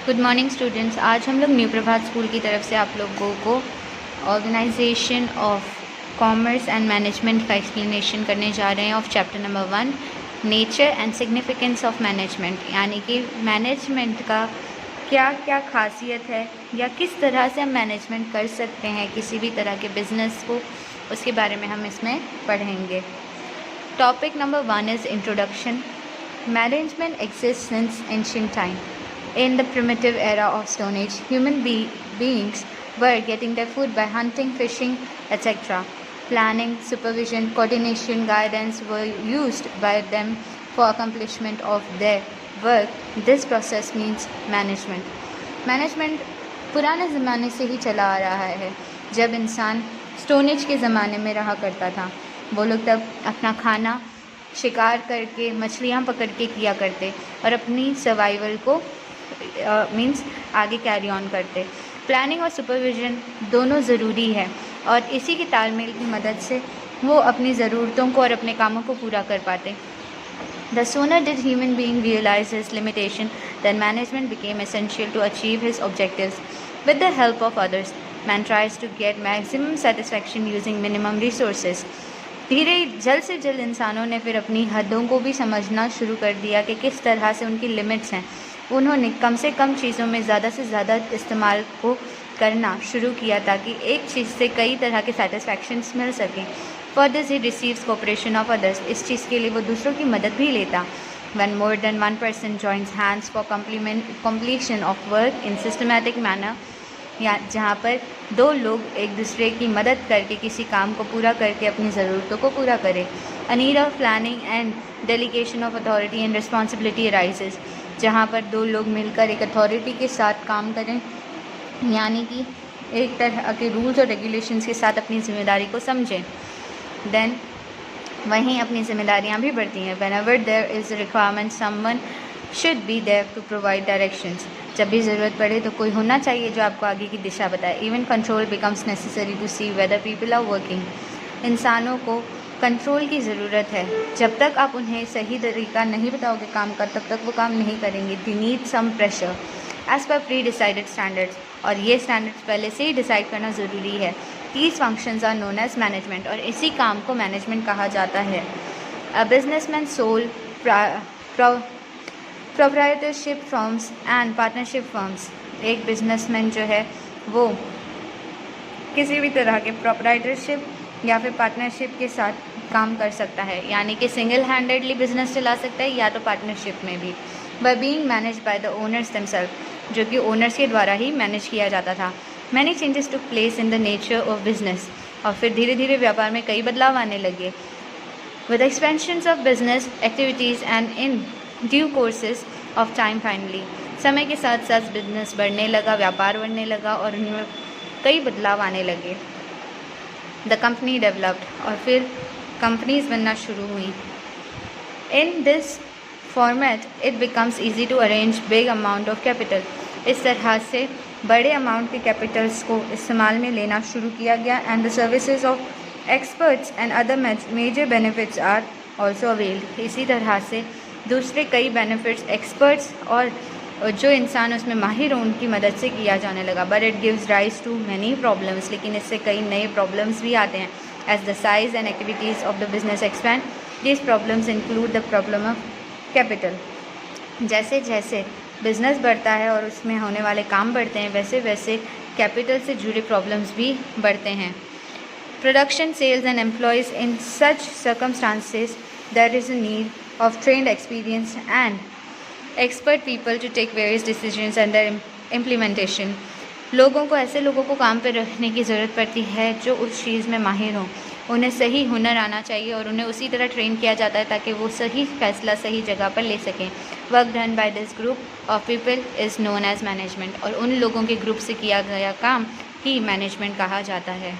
Good morning students. आज हम लोग न्यू प्रभात स्कूल की तरफ से आप लोगों को organisation of commerce and management का एक्सप्लेनेशन करने जा रहे हैं of chapter number 1 nature and significance of management, यानी कि मैनेजमेंट का क्या क्या खासियत है या किस तरह से हम मैनेजमेंट कर सकते हैं किसी भी तरह के बिजनेस को, उसके बारे में हम इसमें पढ़ेंगे। Topic number 1 is introduction. Management exist since ancient time. In the primitive era of Stone Age, human beings were getting their food by hunting, fishing, etc. Planning, supervision, coordination, guidance were used by them for accomplishment of their work. This process means management. Management पुराने ज़माने से ही चला आ रहा है। जब इंसान stone age के ज़माने में रहा करता था, वो लोग तब अपना खाना शिकार करके मछलियाँ पकड़ के किया करते और अपनी सर्वाइवल को मीन्स आगे कैरी ऑन करते। प्लानिंग और सुपरविज़न दोनों ज़रूरी है और इसी के तालमेल की मदद से वो अपनी ज़रूरतों को और अपने कामों को पूरा कर पाते। The sooner did human being realize his limitation, then management became essential to achieve his objectives. With the help of others, man tries to get maximum satisfaction using minimum resources. जल्द से जल्द इंसानों ने फिर अपनी हदों को भी समझना शुरू कर दिया कि किस तरह से उनकी लिमिट्स हैं। उन्होंने कम से कम चीज़ों में ज़्यादा से ज़्यादा इस्तेमाल को करना शुरू किया ताकि एक चीज़ से कई तरह के सेटिस्फैक्शंस मिल सकें। For this he receives cooperation of others. इस चीज़ के लिए वो दूसरों की मदद भी लेता। When more than one person joins hands for completion of work in systematic manner, या जहाँ पर दो लोग एक दूसरे की मदद करके किसी काम को पूरा करके अपनी ज़रूरतों को पूरा करें। A need of planning and delegation of authority and responsibility arises, जहाँ पर दो लोग मिलकर एक अथॉरिटी के साथ काम करें, यानी कि एक तरह के रूल्स और रेगुलेशंस के साथ अपनी ज़िम्मेदारी को समझें। देन वहीं अपनी ज़िम्मेदारियाँ भी बढ़ती हैं। Whenever there is requirement someone should be there to provide directions. जब भी ज़रूरत पड़े तो कोई होना चाहिए जो आपको आगे की दिशा बताए। Even control becomes necessary to see whether people are working. इंसानों को कंट्रोल की ज़रूरत है। जब तक आप उन्हें सही तरीका नहीं बताओगे काम का, तब तक वो काम नहीं करेंगे। They need some pressure as per pre decided standards, और ये स्टैंडर्ड्स पहले से ही डिसाइड करना ज़रूरी है। These functions are known as management, और इसी काम को मैनेजमेंट कहा जाता है। A businessman sole proprietorship firms and partnership firms. एक बिजनेसमैन जो है वो किसी भी तरह के प्रोप्राइटरशिप या फिर पार्टनरशिप के साथ काम कर सकता है, यानी कि सिंगल हैंडेडली बिजनेस चला सकता है या तो पार्टनरशिप में भी। By being manage by the owners themself, जो कि ओनर्स के द्वारा ही मैनेज किया जाता था। Many changes took place in the nature of business, और फिर धीरे धीरे व्यापार में कई बदलाव आने लगे। With expansions of business activities and in due courses of time finally, समय के साथ साथ बिजनेस बढ़ने लगा, व्यापार बढ़ने लगा और उनमें कई बदलाव आने लगे। द कंपनी डेवलप्ड, और फिर कंपनीज बनना शुरू हुई। In this format it becomes easy to arrange big amount of capital. इस तरह से बड़े अमाउंट के कैपिटल्स को इस्तेमाल में लेना शुरू किया गया। And the services of experts and other major benefits are also availed. इसी तरह से दूसरे कई बेनिफिट्स एक्सपर्ट्स और जो इंसान उसमें माहिर हो उनकी मदद से किया जाने लगा। But it gives rise to many problems, लेकिन इससे कई नए प्रॉब्लम्स भी आते हैं। As the size and activities of the business expand, this problems include the problem of capital. जैसे जैसे बिजनेस बढ़ता है और उसमें होने वाले काम बढ़ते हैं, वैसे वैसे कैपिटल से जुड़े प्रॉब्लम्स भी बढ़ते हैं। Production, sales and employees, in such circumstances there is a need of trained experience and expert people to take various decisions and their implementation. लोगों को, ऐसे लोगों को काम पर रखने की ज़रूरत पड़ती है जो उस चीज़ में माहिर हों। उन्हें सही हुनर आना चाहिए और उन्हें उसी तरह ट्रेन किया जाता है ताकि वो सही फैसला सही जगह पर ले सकें। Work done by this group of people is known as management, और उन लोगों के ग्रुप से किया गया काम ही मैनेजमेंट कहा जाता है।